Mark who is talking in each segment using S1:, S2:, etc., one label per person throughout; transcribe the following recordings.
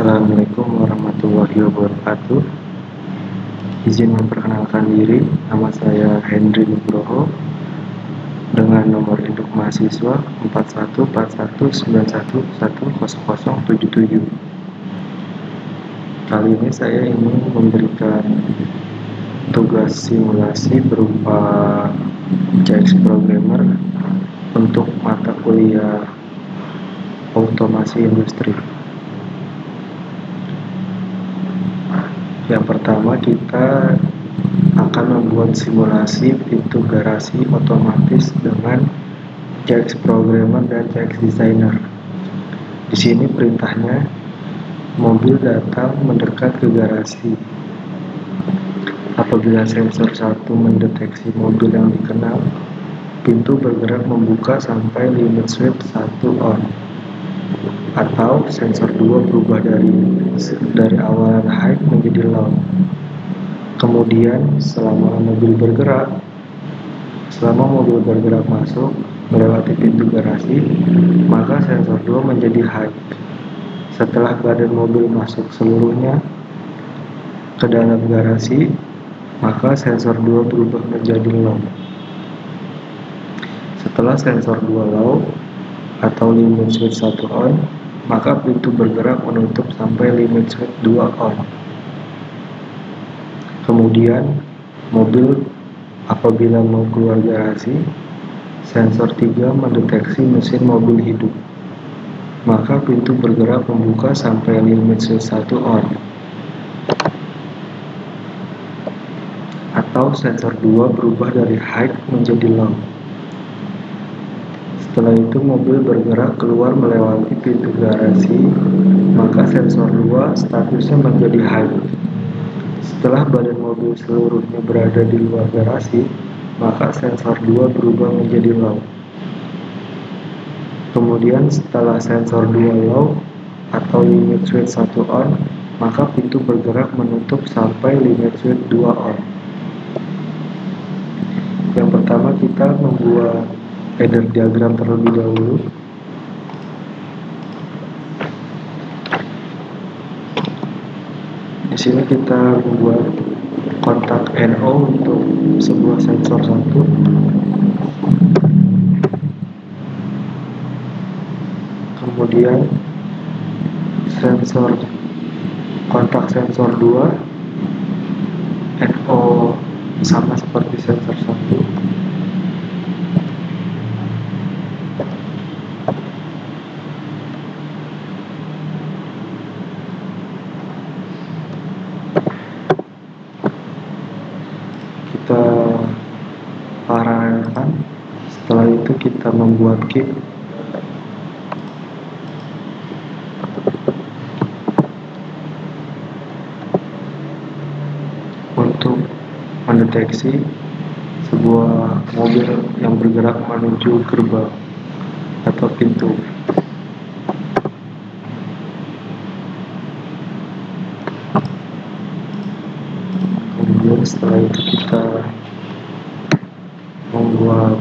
S1: Assalamualaikum warahmatullahi wabarakatuh. Izin memperkenalkan diri, nama saya Hendry Nugroho dengan nomor induk mahasiswa 414191100077. Kali ini saya ingin memberikan tugas simulasi berupa JX Programmer untuk mata kuliah otomasi industri. Yang pertama, kita akan membuat simulasi pintu garasi otomatis dengan JX Programmer dan JX Designer. Di sini perintahnya, mobil datang mendekat ke garasi. Apabila sensor 1 mendeteksi mobil yang dikenal, pintu bergerak membuka sampai limit switch 1 on. Atau sensor 2 berubah dari awalan high menjadi low. Kemudian selama mobil bergerak masuk melewati pintu garasi, maka sensor 2 menjadi high. Setelah badan mobil masuk seluruhnya ke dalam garasi, maka sensor 2 berubah menjadi low. Setelah sensor 2 low atau limit switch 1 on, maka pintu bergerak menutup sampai limit switch 2 on. Kemudian mobil apabila mau keluar garasi, sensor 3 mendeteksi mesin mobil hidup, maka pintu bergerak membuka sampai limit switch 1 on. Atau sensor 2 berubah dari high menjadi low. Setelah itu mobil bergerak keluar melewati pintu garasi, maka sensor 2 statusnya menjadi high. Setelah badan mobil seluruhnya berada di luar garasi, maka sensor 2 berubah menjadi low. Kemudian setelah sensor 2 low atau limit switch 1 on, maka pintu bergerak menutup sampai limit switch 2 on. Yang pertama, kita membuat header diagram terlebih dahulu. Di sini kita membuat kontak NO untuk sebuah sensor 1. Kemudian kontak sensor 2 NO sama seperti sensor 1. Kita paralelkan. Setelah itu kita membuat key untuk mendeteksi sebuah mobil yang bergerak menuju gerbang atau pintu. Kemudian setelah itu kita membuat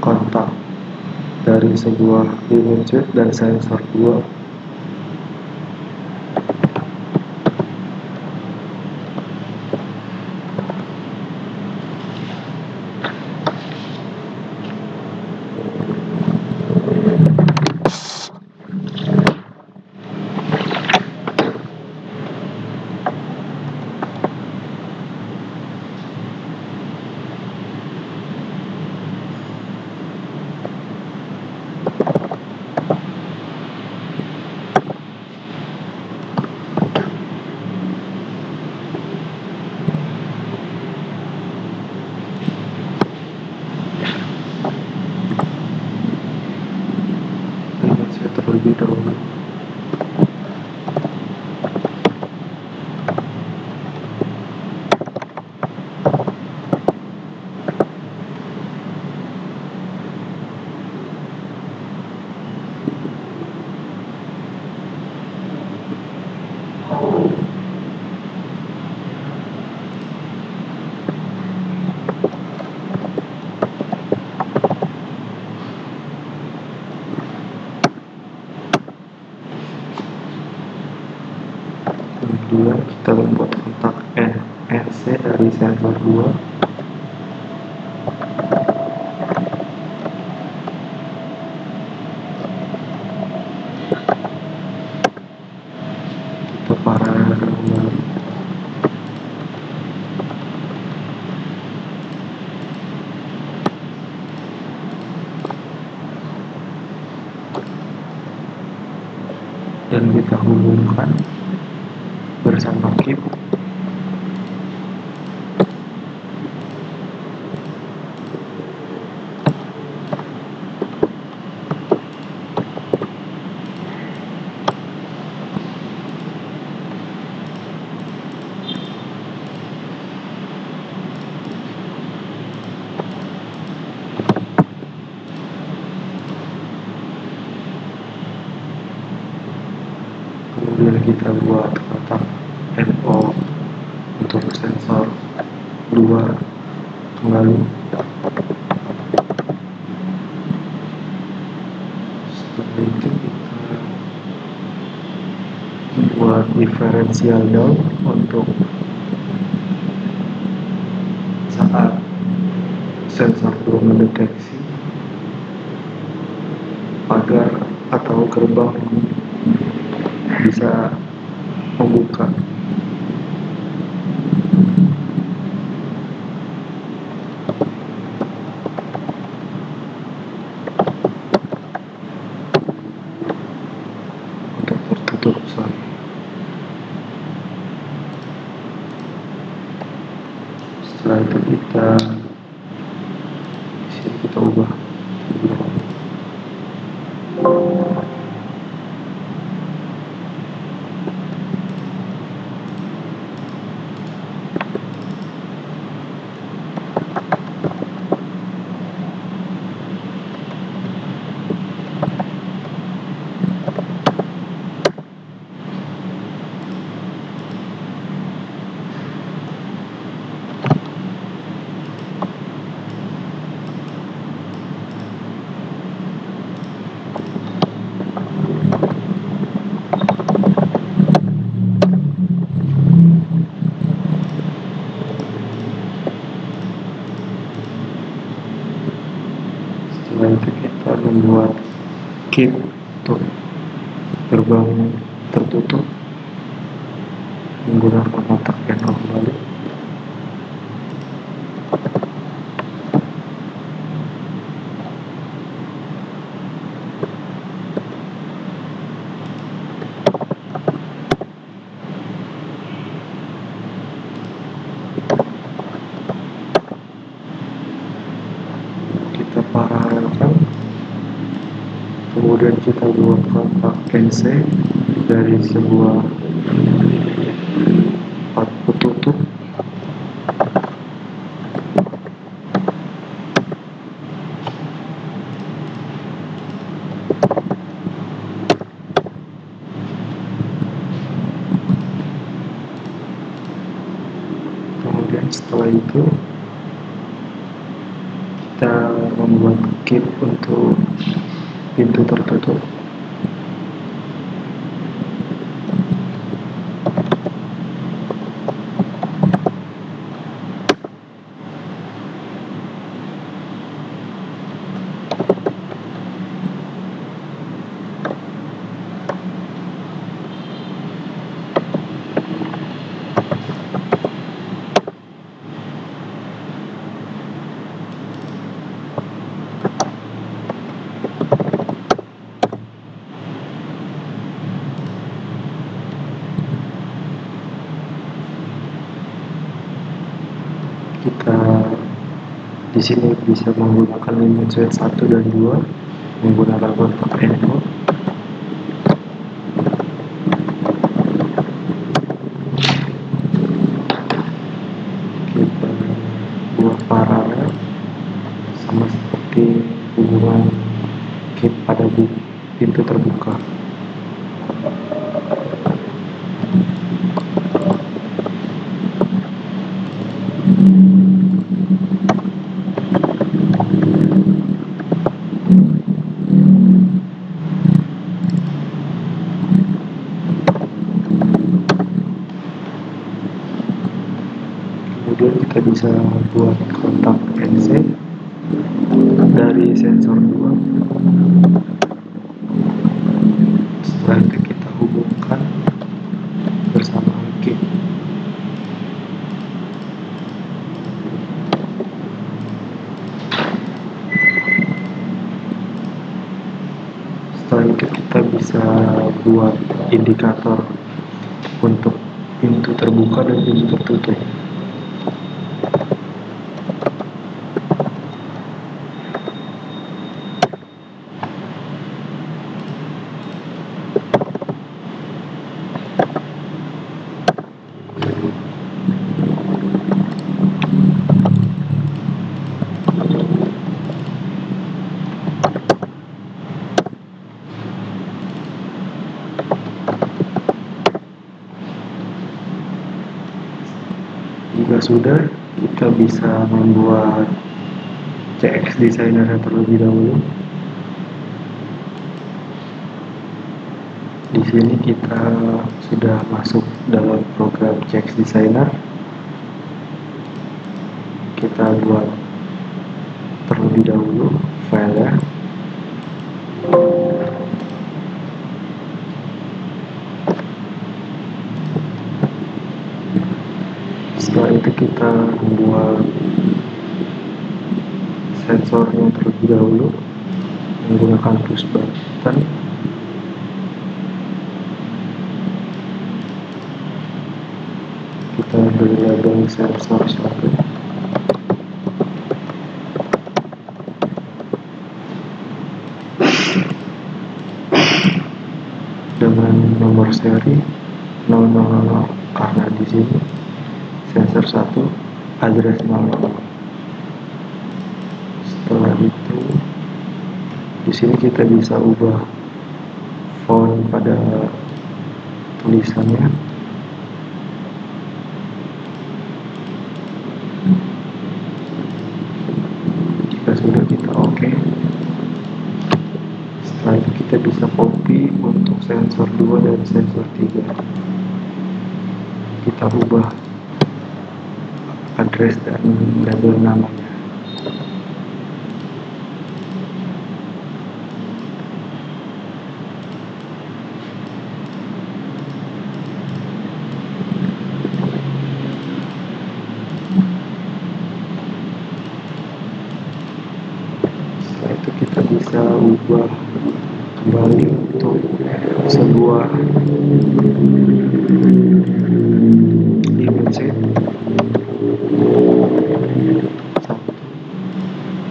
S1: kontak dari sebuah limit switch dan sensor 2. Terlebih dahulu. kemudian kita membuat kontak NC dari sensor 2. Kita paralel kembali. Dan kita hubungkan bersama KIP. Kemudian kita buat kotak NO untuk sensor 2 kembali. Setelah itu kita buat diferensial down untuk saat sensor 2 mendeteksi pagar atau gerbang bisa membuka. Untuk tertutup, setelah itu kita ubah. Setelah itu kita membuat KIP untuk gerbang tertutup menggunakan kotak NO kembali. Kita paralelkan, kemudian kita buat kontak NC dari sebuah part petutup. Kemudian setelah itu kita membuat KIP untuk pintu tertutup. Kita di sini bisa menggunakan limit switch 1 dan 2 menggunakan kontak NO. Kita buat paralel sama seperti hubungan KIP pada pintu terbuka. kita bisa buat kontak NC dari sensor 2. Setelah itu kita hubungkan bersama kit. Setelah itu kita bisa buat indikator untuk pintu terbuka dan pintu tertutup. Jika sudah, kita bisa membuat CX Designer terlebih dahulu. Di sini kita sudah masuk dalam program CX Designer. Kita buat terlebih dahulu filenya. Setelah itu kita membuat sensornya terlebih dahulu menggunakan push button. Kita beri label sensor 1 dengan nomor seri 000 karena di sini sensor 1 address 00. Setelah itu di sini kita bisa ubah font pada tulisannya. Jika sudah, kita oke. Setelah itu kita bisa copy untuk sensor 2 dan sensor 3. Kita ubah address dan label namanya. Setelah itu kita bisa ubah kembali untuk sebuah image set. Satu,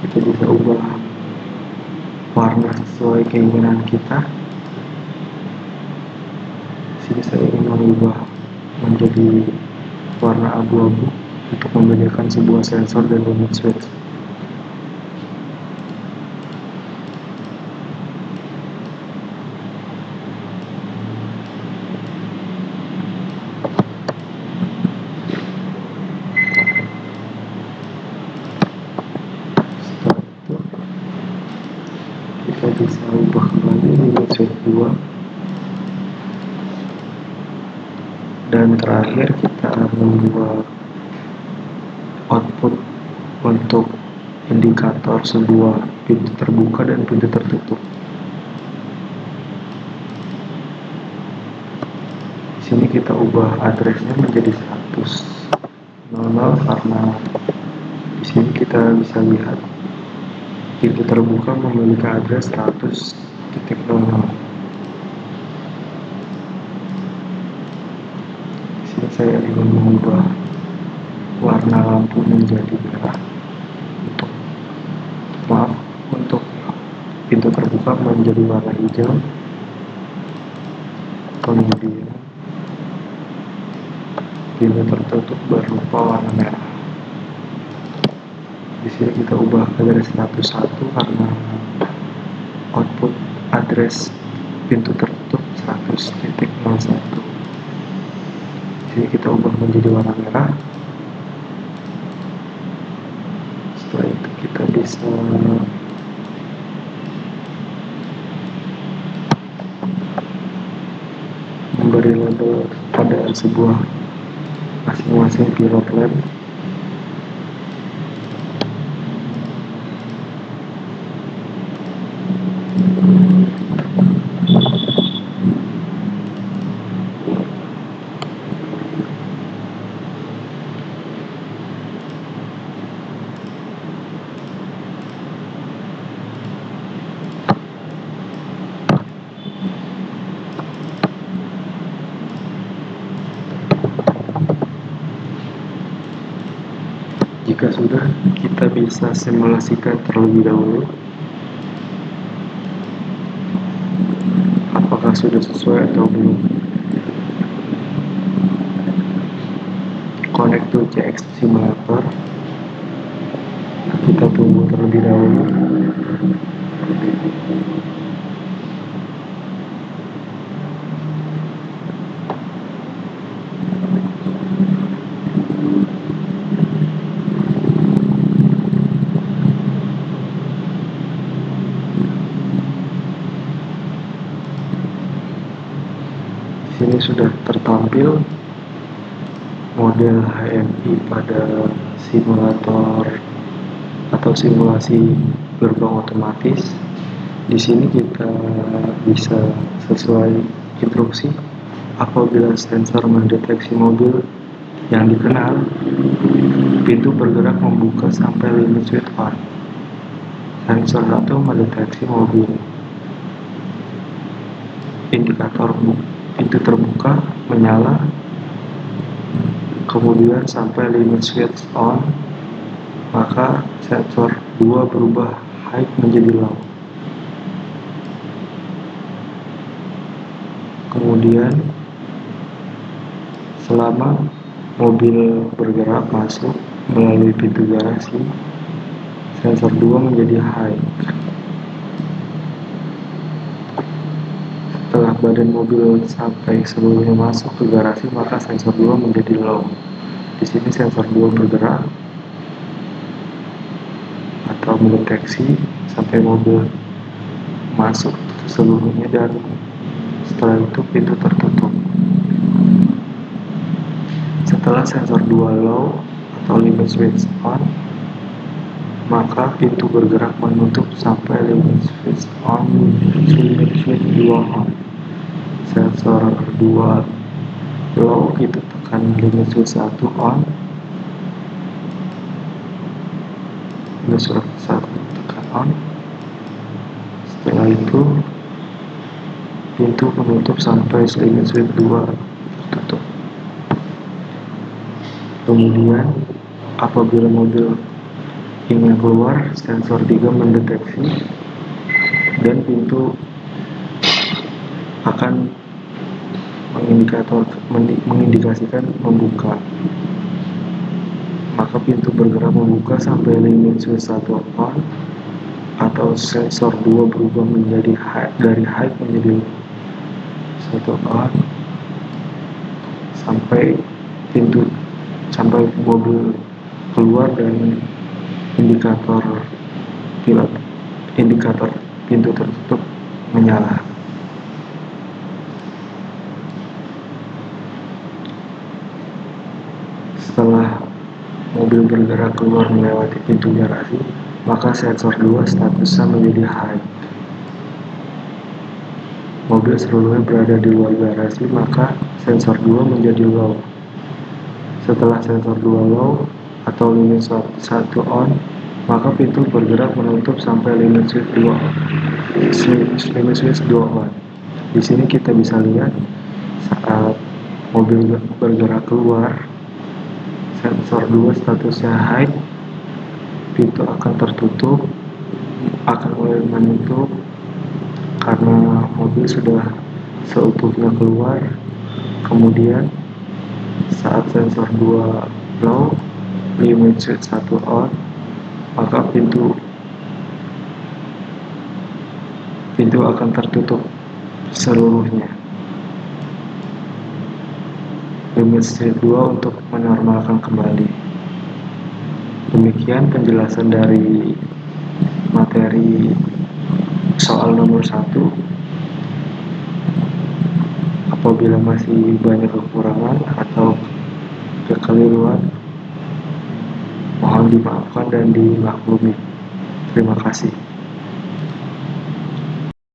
S1: kita bisa ubah warna sesuai keinginan kita. Sini saya ingin mengubah menjadi warna abu-abu untuk membedakan sebuah sensor dan limit switch. Setelah itu kita bisa ubah kembali limit switch 2. Dan terakhir kita membuat output untuk indikator sebuah pintu terbuka dan pintu tertutup. Di sini kita ubah addressnya menjadi 100 karena di sini kita bisa lihat pintu terbuka memiliki address 100.00. Di sini saya ingin mengubah warna lampu menjadi merah untuk pintu terbuka menjadi warna hijau, kemudian pintu tertutup berupa warna merah. Di sini kita ubah address 101 karena output address pintu tertutup 100.01. Di sini kita ubah menjadi warna merah. Setelah itu kita bisa memberi label pada sebuah masing-masing pilot lamp. Jika sudah, kita bisa simulasikan terlebih dahulu apakah sudah sesuai atau belum. Connect to CX Simulator. Kita tunggu terlebih dahulu. Sini sudah tertampil model HMI pada simulator atau simulasi gerbong otomatis. Di sini kita bisa sesuai instruksi. Apabila sensor mendeteksi mobil yang dikenal, pintu bergerak membuka sampai limit switch on. Sensor 1 mendeteksi mobil, indikator pintu terbuka menyala, kemudian sampai limit switch on, maka sensor 2 berubah high menjadi low. Kemudian selama mobil bergerak masuk melalui pintu garasi, sensor 2 menjadi high. Setelah badan mobil sampai seluruhnya masuk ke garasi, maka sensor 2 menjadi low. Di sini sensor 2 bergerak atau mendeteksi sampai mobil masuk seluruhnya, dan setelah itu pintu tertutup. Setelah sensor 2 low atau limit switch on, maka pintu bergerak menutup sampai limit switch on, limit switch 2 on. Sensor 2 low, kita tekan limit switch 1 on, limit switch 1 tekan on. Setelah itu pintu menutup sampai limit switch 2 tertutup. Kemudian apabila mobil ingin keluar, sensor 3 mendeteksi dan pintu akan mengindikasikan membuka. Maka pintu bergerak membuka sampai limit switch 1 on, atau sensor 2 berubah menjadi high, dari high menjadi 1 on, sampai mobil keluar dan indikator pintu tertutup menyala. Setelah mobil bergerak keluar melewati pintu garasi, maka sensor 2 statusnya menjadi high. Mobil seluruhnya berada di luar garasi, maka sensor 2 menjadi low. Setelah sensor 2 low atau limit 1 on, maka pintu bergerak menutup sampai limit switch 2 on. Di sini kita bisa lihat saat mobil bergerak keluar, sensor 2 statusnya high, pintu akan tertutup, akan mulai menutup karena mobil sudah seutuhnya keluar. Kemudian saat sensor 2 low, limit switch 1 on, maka pintu akan tertutup seluruhnya. Limit switch 2 untuk menormalkan kembali. Demikian penjelasan dari materi soal nomor 1. Apabila masih banyak kekurangan atau kekeliruan, mohon dimaafkan dan dimaklumi. Terima kasih.